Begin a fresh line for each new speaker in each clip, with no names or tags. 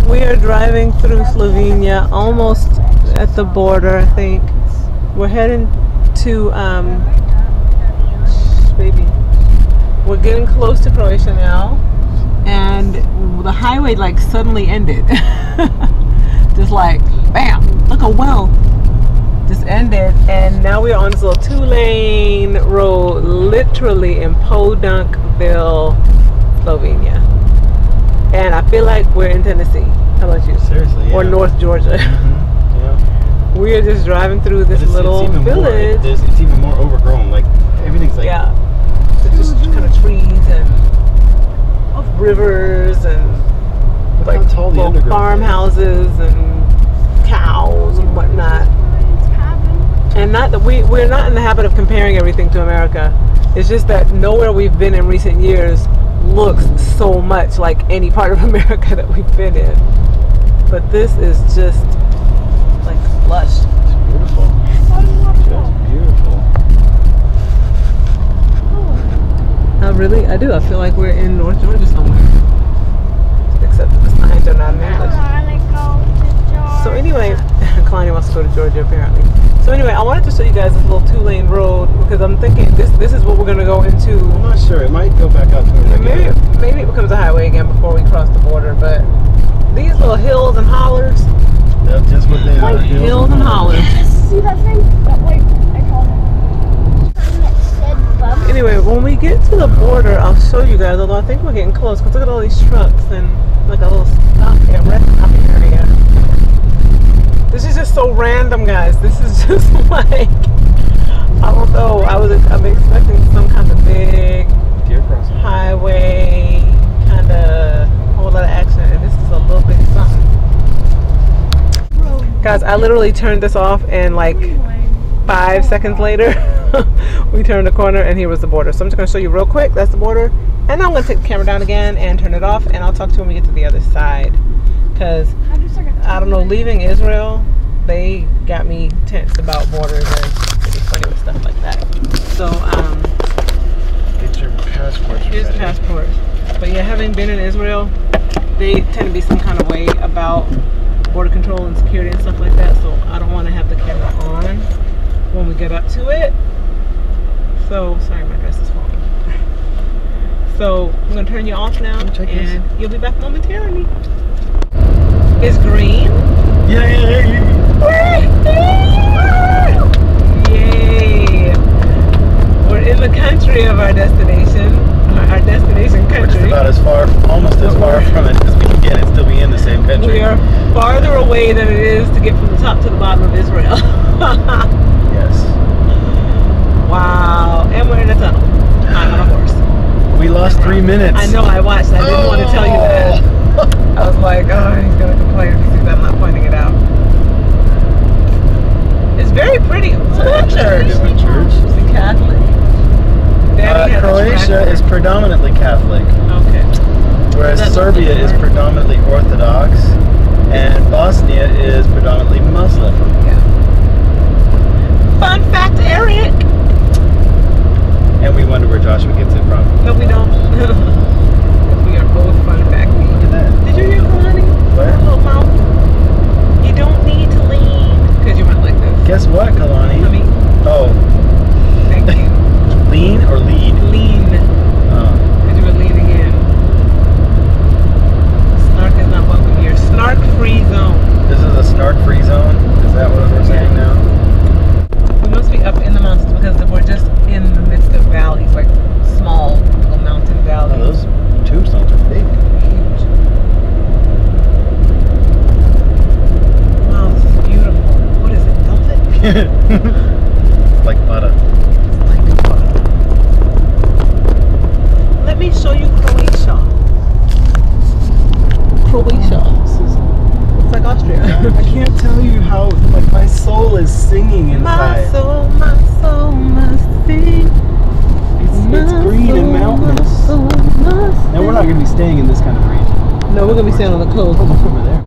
we are driving through Slovenia, almost at the border, I think. We're heading to we're getting close to Croatia now, and the highway like suddenly ended. Just like bam, look a well. Just ended, and now we're on this little 2-lane road, literally in Podunkville, Slovenia. And I feel like we're in Tennessee. How about you?
Seriously, yeah.
Or North Georgia.
Mm-hmm. Yeah.
We are just driving through this little village.
It's even more overgrown. Like everything's like
It's just kind of trees and rivers and like little farmhouses and cows and whatnot. And not that we're not in the habit of comparing everything to America. It's just that nowhere we've been in recent years looks so much like any part of America that we've been in. But this is just like lush.
It's beautiful. It's beautiful.
Really, I do. I feel like we're in North Georgia somewhere. Except that the signs are not in English. So anyway, Kalani wants to go to Georgia apparently. So anyway, I wanted to show you guys this little 2-lane road because I'm thinking this is what we're going to go into.
I'm not sure. It might go back out to it again.
Maybe it becomes a highway again before we cross the border. But these little hills and hollers.
That's just what they are.
Hills and hollers.
See that thing? That white, I call it.
Anyway, when we get to the border, I'll show you guys. Although I think we're getting close because look at all these trucks and like a little rest stopping area. This is just so random, guys. This is just like, I don't know. I'm expecting some kind of big highway, kind of whole lot of action, and this is a little bit something. Guys, I literally turned this off, and like 5 seconds later, we turned the corner, and here was the border. So I'm just gonna show you real quick. That's the border, and I'm gonna take the camera down again and turn it off, and I'll talk to you when we get to the other side. Because I don't know, leaving Israel, they got me tense about borders and pretty funny with stuff like that. So
get your passport.
Here's the passport. But yeah, having been in Israel, they tend to be some kind of way about border control and security and stuff like that. So I don't want to have the camera on when we get up to it. So sorry, my dress is falling. So I'm gonna turn you off now, and you'll be back momentarily. It's green.
Yay!
Yay! We're in the country of our destination. Our destination country.
Which is about almost as far from it as we can get and still be in the same country.
We are farther away than it is to get from the top to the bottom of Israel.
Yes.
Wow. And we're in a tunnel. I'm on a horse.
We lost 3 minutes.
I know, I watched. I didn't want to tell you that. I was like, oh, he's going to complain if he sees I'm not pointing it out. It's very pretty. It's a church.
Is it church?
Is it Catholic?
Croatia is predominantly Catholic.
Okay.
Whereas Serbia is predominantly Orthodox, and Bosnia is predominantly Muslim.
Yeah. Fun fact, Eric.
And we wonder where Joshua gets it from.
No, we don't. We are both fun fact.
Look at that.
Did you hear Kalani?
What?
That little mouth. You don't need to lean. Because you went like this.
Guess what, Kalani?
Honey.
Oh.
Thank you.
Lean or lead?
Lean. Because you were leaning in. Snark is not welcome here. Snark-free zone.
This is a snark-free zone? Is that what we're saying now?
We must be up in the mountains because we're just in the midst of valleys, like small little mountain valleys.
Oh, those tombstones are big.
Huge. Wow, this is beautiful. What is it, velvet?
Like butter.
Let me show you Croatia. It's like Austria.
I can't tell you how, like, my soul is singing inside.
My soul must sing.
It's green and mountainous. And we're not going to be staying in this kind of region.
No, we're going to be staying on the coast.
Over there.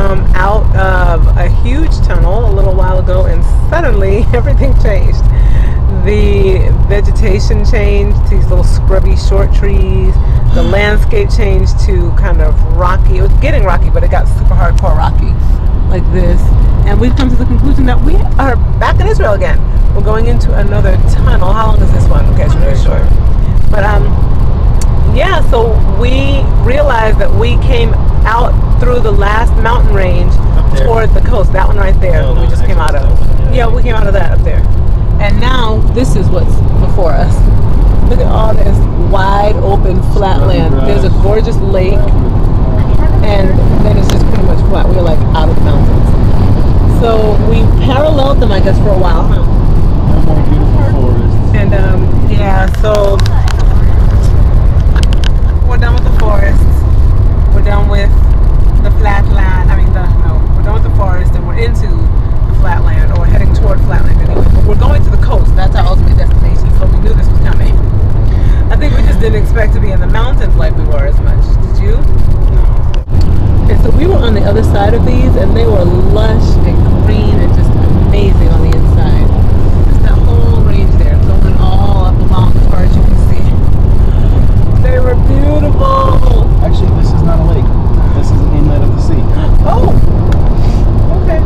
come out of a huge tunnel a little while ago, and suddenly everything changed. The vegetation changed to these little scrubby short trees. The landscape changed to kind of rocky. It was getting rocky, but it got super hardcore rocky like this. And we've come to the conclusion that we are back in Israel again. We're going into another tunnel. How long is this one? Okay, it's very short. But yeah, so we realized that we came out through the last mountain range toward the coast. That one right there, we just came out of. Yeah, we came out of that up there. And now this is what's before us. Look at all this wide open flat land. There's a gorgeous lake, and then it's just pretty much flat. We're like out of the mountains. So we paralleled them, I guess, for a while, huh?
No more beautiful forests.
And yeah, so we're done with the forests. We're done with the flat land. I mean, we're done with the forest, and we're into the flat land, or heading toward flatland anyway. But we're going to the coast. That's our ultimate destination. So we knew this was coming. I think we just didn't expect to be in the mountains like we were as much. Did you? Okay, so we were on the other side of these, and they were lush and green and just amazing on the inside. Just that whole range there, going all up along as far as you can see. They were beautiful.
Actually, this is not a lake. This is an inlet of the sea.
Oh, okay.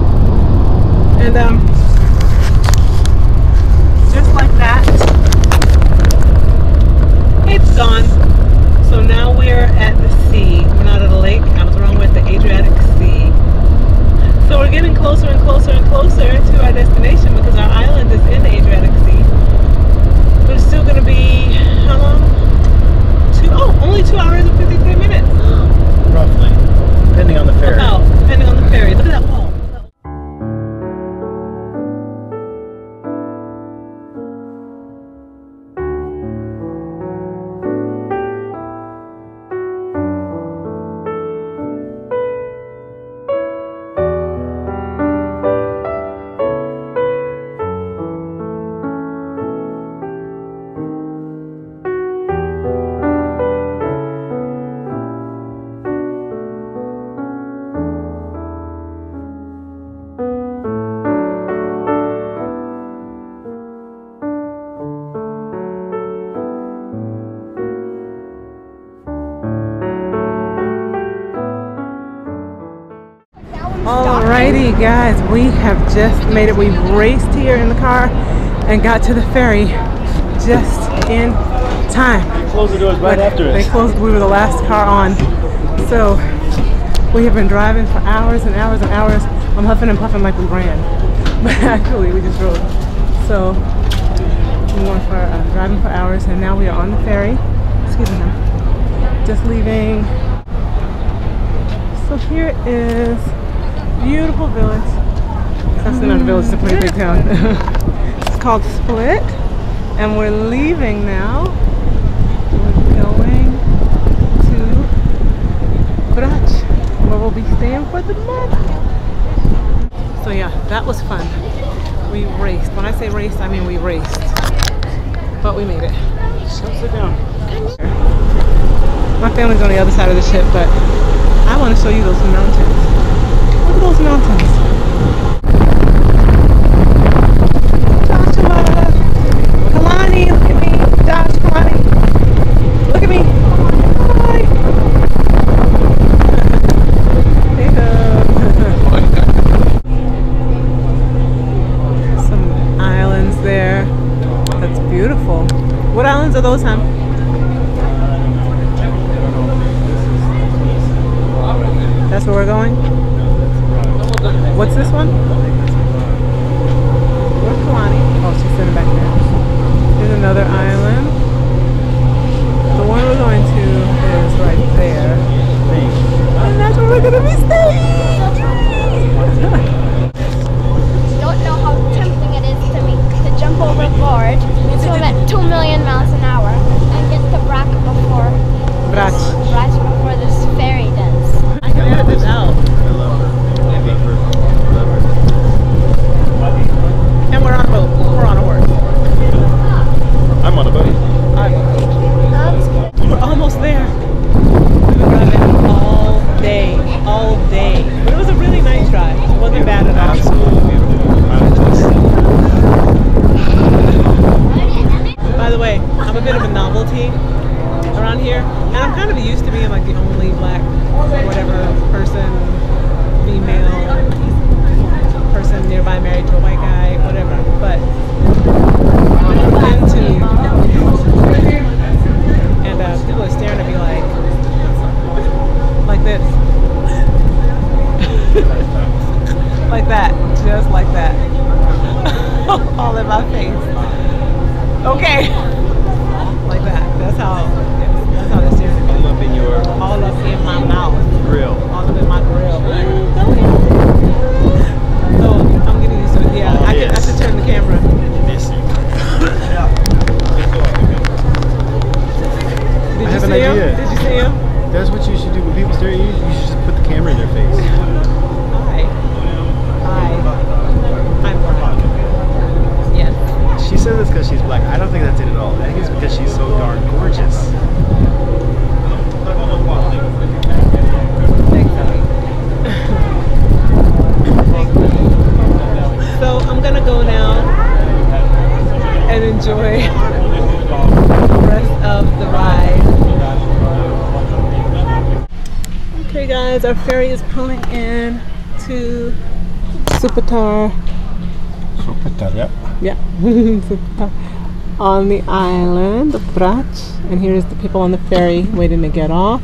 And just like that, it's gone. So now we're at the sea. We're not at a lake. I was wrong with the Adriatic Sea. So we're getting closer and closer and closer to our destination because our island is in the Adriatic Sea. But it's still going to be, how long? Only 2 hours and 53 minutes.
Roughly. Depending on the ferry.
Depending on the ferry. Look at that wall. Alrighty guys, we have just made it. We raced here in the car and got to the ferry just in time.
They closed the doors right after us.
They closed, we were the last car on. So we have been driving for hours and hours and hours. I'm huffing and puffing like we ran, but actually we just drove. So we went for driving for hours, and now we are on the ferry. Excuse me now. Just leaving. So here is beautiful village. It's actually not a village, it's a pretty big town. It's called Split, and we're leaving now. We're going to Croatia, where we'll be staying for the month. So yeah, that was fun. We raced. When I say raced, I mean we raced. But we made it.
Sit down.
My family's on the other side of the ship, but I want to show you those mountains. Look at those mountains. Joshua! Kalani, look at me. Josh, Kalani. Look at me. Hi. Some islands there. That's beautiful. What islands are those, hon? That's where we're going? What's this one? Where's Kalani? Oh, she's sitting back there. Here's another island. The one we're going to is right there. And that's where we're going to be staying!
Don't know how tempting it is to me to jump overboard, swim at 2 million miles an hour, and get to Brac before this ferry does.
I can edit this out.
I love her. I love her.
Like that, just like that. All in my face. Okay. Like that. That's how they're staring at me.
All up in your
All up in my mouth.
grill.
All up in my grill. Go ahead. So I'm getting used to it. Yeah, I should turn the camera.
I have an idea.
Did you see him?
That's what you should do when people stare at you. You should just put the camera in their face.
Hi. I'm black. Yes.
She says it's because she's black. I don't think that's it at all. I think it's because she's so darn gorgeous.
So I'm gonna go now and enjoy the rest of the ride. Okay guys, our ferry is pulling in to Supatar.
Supatar, yeah.
Yeah, Supatar. On the island of Brač, and here's the people on the ferry waiting to get off.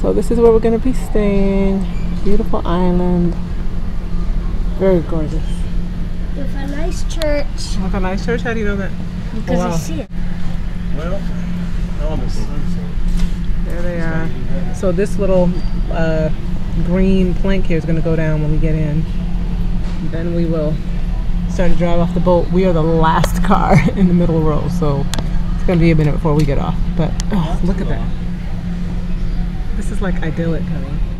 So this is where we're going to be staying. Beautiful island, very gorgeous.
With a nice church.
With a nice church? How do you know that?
Because I see it.
Well, on the sunset.
There they are. So this little green plank here is going to go down when we get in. Then we will start to drive off the boat. We are the last car in the middle row, so it's going to be a minute before we get off. But oh, look at that. This is like idyllic, honey.